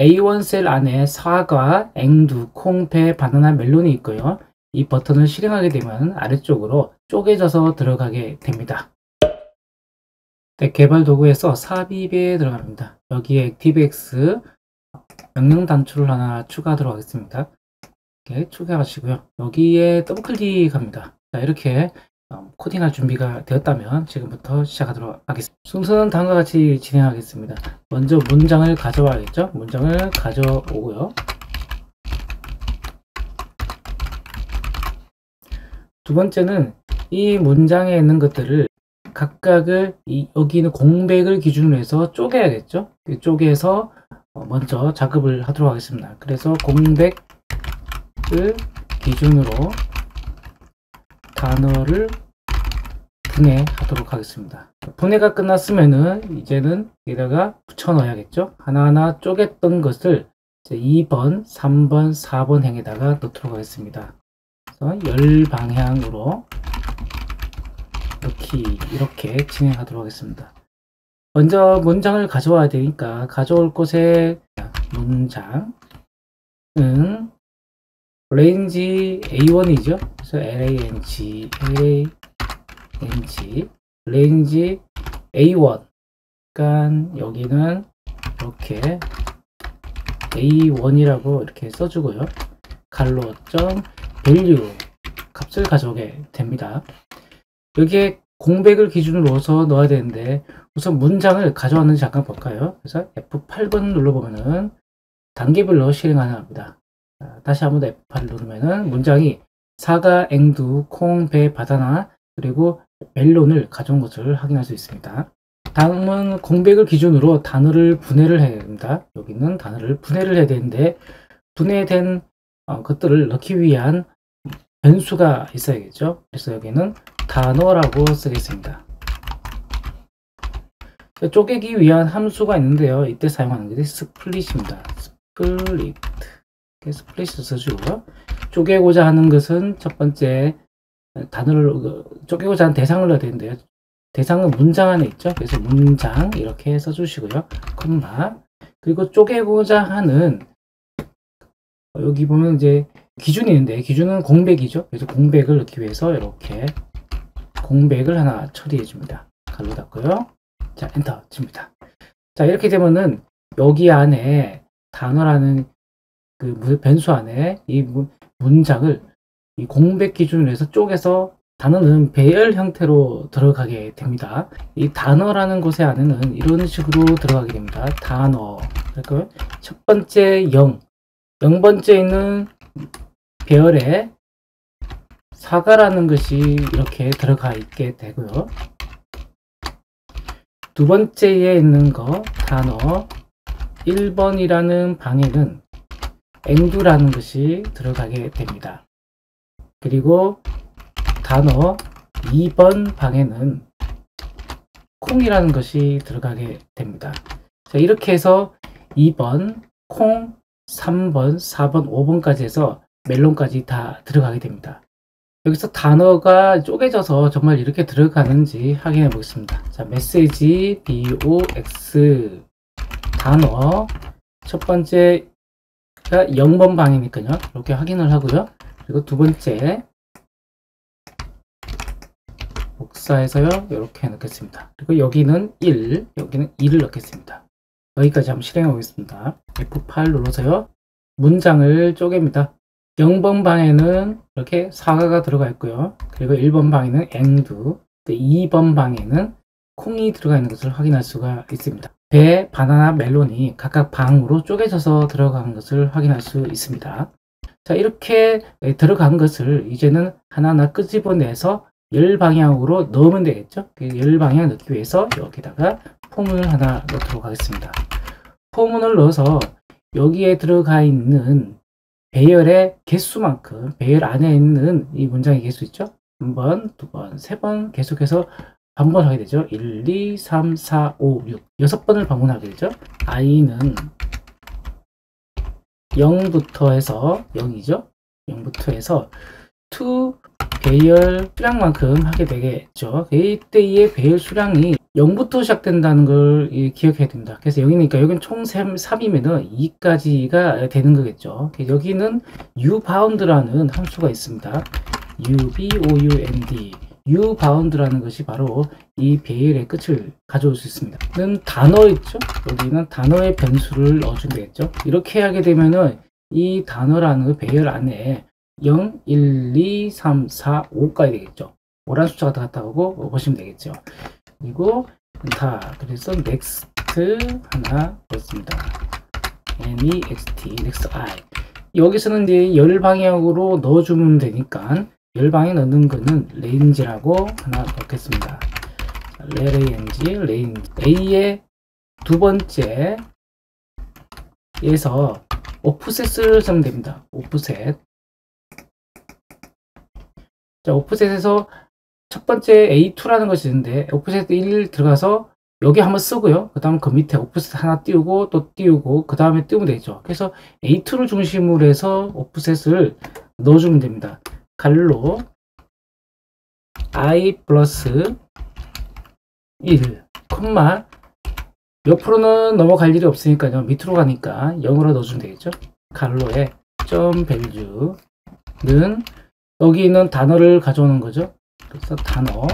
A1 셀 안에 사과, 앵두, 콩, 배, 바나나, 멜론이 있고요. 이 버튼을 실행하게 되면 아래쪽으로 쪼개져서 들어가게 됩니다. 네, 개발 도구에서 삽입에 들어갑니다. 여기에 ActiveX 명령 단추를 하나 추가하도록 하겠습니다. 이렇게 추가하시고요. 여기에 더블 클릭합니다. 자, 이렇게 코딩할 준비가 되었다면 지금부터 시작하도록 하겠습니다. 순서는 다음과 같이 진행하겠습니다. 먼저 문장을 가져와야겠죠? 문장을 가져오고요. 두 번째는 이 문장에 있는 것들을 각각을 여기 있는 공백을 기준으로 해서 쪼개야겠죠? 쪼개서 먼저 작업을 하도록 하겠습니다. 그래서 공백을 기준으로 단어를 분해하도록 하겠습니다. 분해가 끝났으면은 이제는 여기다가 붙여 넣어야겠죠? 하나하나 쪼갰던 것을 이제 2번, 3번, 4번 행에다가 넣도록 하겠습니다. 그래서 열 방향으로 이렇게 진행하도록 하겠습니다. 먼저 문장을 가져와야 되니까 가져올 곳에 문장은 range A1이죠. 그래서 range A1. 그러니까 여기는 이렇게 A1이라고 이렇게 써주고요. 갈로 점 value 값을 가져오게 됩니다. 여기에 공백을 기준으로 해서 넣어야 되는데 우선 문장을 가져왔는지 잠깐 볼까요? 그래서 F8번 눌러보면은 단계별로 실행 가능합니다. 다시 한번 F8을 누르면은 문장이 사과, 앵두, 콩, 배, 바나나 그리고 멜론을 가져온 것을 확인할 수 있습니다. 다음은 공백을 기준으로 단어를 분해를 해야 됩니다. 여기는 단어를 분해를 해야 되는데 분해된 것들을 넣기 위한 변수가 있어야겠죠. 그래서 여기는 단어라고 쓰겠습니다. 쪼개기 위한 함수가 있는데요. 이때 사용하는 것이 스플릿입니다. 스플릿을 써주고요. 쪼개고자 하는 것은 첫 번째 단어를 쪼개고자 하는 대상을 넣어야 되는데요. 대상은 문장 안에 있죠. 그래서 문장 이렇게 써주시고요. 콤마 그리고 쪼개고자 하는 여기 보면 이제 기준이 있는데 기준은 공백이죠. 그래서 공백을 넣기 위해서 이렇게 공백을 하나 처리해 줍니다. 갈로 닫고요. 자, 엔터 칩니다. 자, 이렇게 되면은 여기 안에 단어라는 그 변수 안에 이 문장을 이 공백 기준으로 해서 쪼개서 단어는 배열 형태로 들어가게 됩니다. 이 단어라는 곳에 안에는 이런 식으로 들어가게 됩니다. 단어. 그리고 첫 번째 0번째 있는 배열에 사과라는 것이 이렇게 들어가 있게 되고요. 두 번째에 있는 거 단어 1번이라는 방에는 앵두라는 것이 들어가게 됩니다. 그리고 단어 2번 방에는 콩이라는 것이 들어가게 됩니다. 자, 이렇게 해서 2번, 콩, 3번, 4번, 5번까지 해서 멜론까지 다 들어가게 됩니다. 여기서 단어가 쪼개져서 정말 이렇게 들어가는지 확인해 보겠습니다. 자, 메시지 box 단어 첫 번째가 0번 방이니까요. 이렇게 확인을 하고요. 그리고 두 번째 복사해서요. 이렇게 넣겠습니다. 그리고 여기는 1, 여기는 2를 넣겠습니다. 여기까지 한번 실행해 보겠습니다. F8 눌러서요. 문장을 쪼갭니다. 0번 방에는 이렇게 사과가 들어가 있고요. 그리고 1번 방에는 앵두, 2번 방에는 콩이 들어가 있는 것을 확인할 수가 있습니다. 배, 바나나, 멜론이 각각 방으로 쪼개져서 들어간 것을 확인할 수 있습니다. 자, 이렇게 들어간 것을 이제는 하나하나 끄집어내서 열 방향으로 넣으면 되겠죠. 열 방향 넣기 위해서 여기다가 포문을 하나 넣도록 하겠습니다. 포문을 넣어서 여기에 들어가 있는 배열의 개수만큼 배열 안에 있는 이 문장의 개수 있죠. 1번, 2번, 3번 계속해서 반복하게 되죠. 1, 2, 3, 4, 5, 6 6번을 방문하게 되죠. i는 0부터 해서 0이죠. 0부터 해서 to 배열 수량만큼 하게 되겠죠. 이때의 배열 수량이 0부터 시작된다는 걸 기억해야 됩니다. 그래서 여기니까 여기는 총 3이면은 2까지가 되는 거겠죠. 여기는 ubound라는 함수가 있습니다. ubound ubound라는 것이 바로 이 배열의 끝을 가져올 수 있습니다. 는 단어 있죠? 여기는 단어의 변수를 넣어주면 되겠죠. 이렇게 하게 되면은 이 단어라는 그 배열 안에 0, 1, 2, 3, 4, 5까지 되겠죠. 5라는 숫자가 다 같다고 보시면 되겠죠. 그리고 그래서 next 하나 넣습니다. next i 여기서는 이제 열 방향으로 넣어주면 되니까 열 방향 넣는 거는 range라고 하나 넣겠습니다. range a의 두 번째에서 offset을 쓰면 됩니다. offset. 자, offset에서 첫 번째 A2라는 것이 있는데 오프셋 1 들어가서 여기 한번 쓰고요. 그 다음 그 밑에 오프셋 하나 띄우고 또 띄우고 그 다음에 띄우면 되죠. 그래서 A2를 중심으로 해서 오프셋을 넣어주면 됩니다. 갈로 I 플러스 1 콤마 옆으로는 넘어갈 일이 없으니까요. 밑으로 가니까 0으로 넣어주면 되겠죠. 갈로에 점 밸류는 여기 있는 단어를 가져오는 거죠. 그래서 단어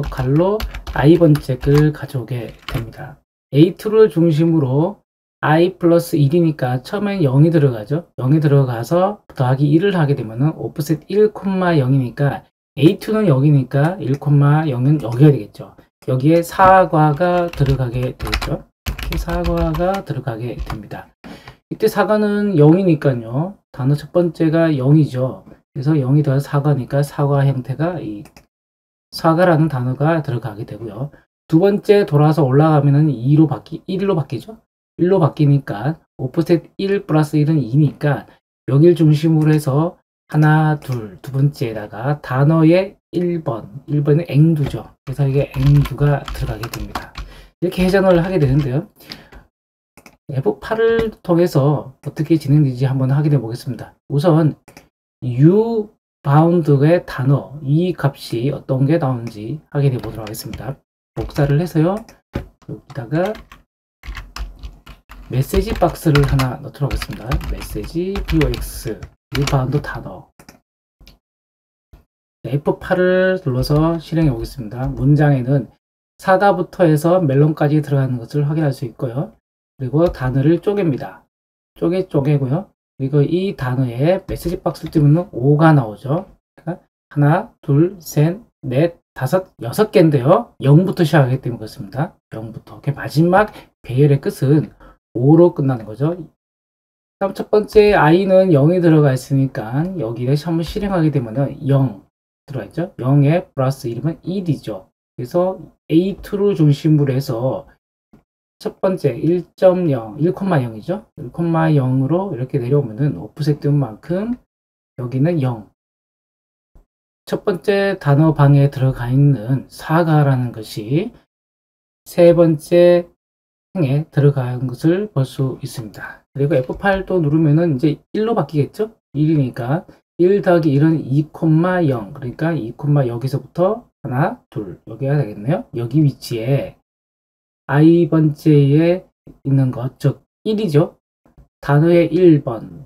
갈로 i 번째를 가져오게 됩니다. A2를 중심으로 i 플러스 1이니까 처음엔 0이 들어가죠. 0이 들어가서 더하기 1을 하게 되면은 오프셋 1, 0이니까 A2는 0이니까 1, 0은 여기가 되겠죠. 여기에 사과가 들어가게 되겠죠. 이렇게 사과가 들어가게 됩니다. 이때 사과는 0이니까요. 단어 첫 번째가 0이죠. 그래서 0이 더해서 사과니까 사과 형태가 이 사과라는 단어가 들어가게 되고요. 두 번째 돌아서 올라가면은 1로 바뀌죠. 1로 바뀌니까 오프셋 1 플러스 1은 2니까 여기를 중심으로 해서 하나, 둘, 두 번째에다가 단어의 1번은 앵두죠. 그래서 이게 앵두가 들어가게 됩니다. 이렇게 회전을 하게 되는데요. F8을 통해서 어떻게 진행되지 한번 확인해 보겠습니다. 우선 ubound의 단어 이 값이 어떤 게 나오는지 확인해 보도록 하겠습니다. 복사를 해서요. 여기다가 메시지 박스를 하나 넣도록 하겠습니다. 메시지 box ubound 단어 F8을 눌러서 실행해 보겠습니다. 문장에는 사과부터 해서 멜론까지 들어가는 것을 확인할 수 있고요. 그리고 단어를 쪼갭니다. 쪼개고요. 그리고 이 단어에 메시지 박스를 띄우면 5가 나오죠. 그러니까 하나, 둘, 셋, 넷, 다섯, 6개인데요. 0부터 시작하기 때문에 그렇습니다. 0부터. 마지막 배열의 끝은 5로 끝나는 거죠. 다음 첫 번째 i는 0이 들어가 있으니까 여기에 한번 실행하게 되면 0 들어가 있죠. 0에 플러스 1이면 1이죠. 그래서 A2를 중심으로 해서 첫 번째 1.0, 1,0이죠. 1,0으로 이렇게 내려오면은 오프셋 뜬 만큼 여기는 0. 첫 번째 단어 방에 들어가 있는 사과라는 것이 세 번째 행에 들어간 것을 볼 수 있습니다. 그리고 F8 또 누르면은 이제 1로 바뀌겠죠? 1이니까 1 더하기 1은 2,0. 그러니까 2, 여기서부터 하나, 둘, 여기가 되겠네요. 여기 위치에 I 번째에 있는 것, 즉 1이죠. 단어의 1번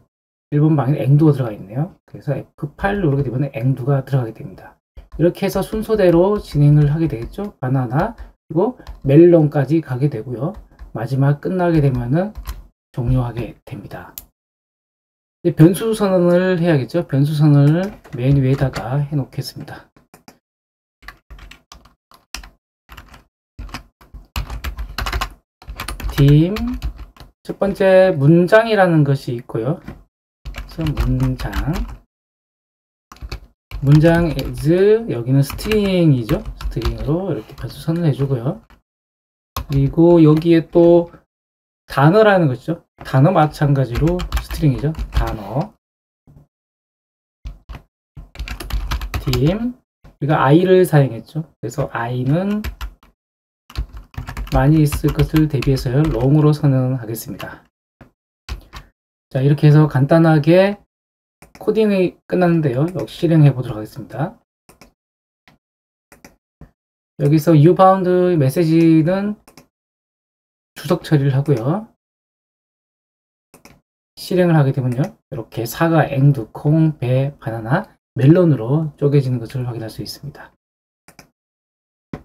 방에 앵두가 들어가 있네요. 그래서 F8 누르게 되면 앵두가 들어가게 됩니다. 이렇게 해서 순서대로 진행을 하게 되겠죠. 바나나 그리고 멜론까지 가게 되고요. 마지막 끝나게 되면은 종료하게 됩니다. 이제 변수 선언을 해야겠죠. 변수 선언을 맨 위에다가 해 놓겠습니다. 팀 첫 번째 문장이라는 것이 있고요. 그래서 문장 as 여기는 스트링이죠. 스트링으로 이렇게 변수 선언을 해주고요. 그리고 여기에 또 단어라는 것이죠. 단어 마찬가지로 스트링이죠. 단어 팀 우리가 i를 사용했죠. 그래서 i는 많이 있을 것을 대비해서요. long으로 선언하겠습니다. 자, 이렇게 해서 간단하게 코딩이 끝났는데요. 역시 실행해 보도록 하겠습니다. 여기서 ubound 메시지는 주석 처리를 하고요. 실행을 하게 되면요. 이렇게 사과, 앵두, 콩, 배, 바나나, 멜론으로 쪼개지는 것을 확인할 수 있습니다.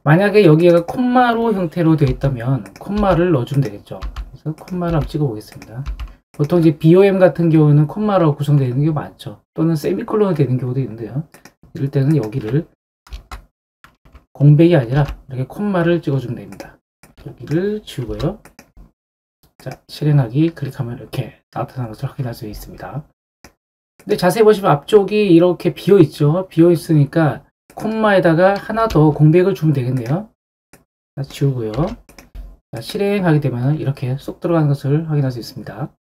만약에 여기가 콤마로 형태로 되어 있다면 콤마를 넣어주면 되겠죠. 그래서 콤마를 한번 찍어 보겠습니다. 보통 이제 BOM 같은 경우는 콤마로 구성되어 있는 경우가 많죠. 또는 세미콜론이 되는 경우도 있는데요. 이럴 때는 여기를 공백이 아니라 이렇게 콤마를 찍어주면 됩니다. 여기를 지우고요. 자, 실행하기 클릭하면 이렇게 나타나는 것을 확인할 수 있습니다. 근데 자세히 보시면 앞쪽이 이렇게 비어 있죠. 비어 있으니까 콤마에다가 하나 더 공백을 주면 되겠네요. 자, 지우고요. 자, 실행하게 되면 이렇게 쏙 들어가는 것을 확인할 수 있습니다.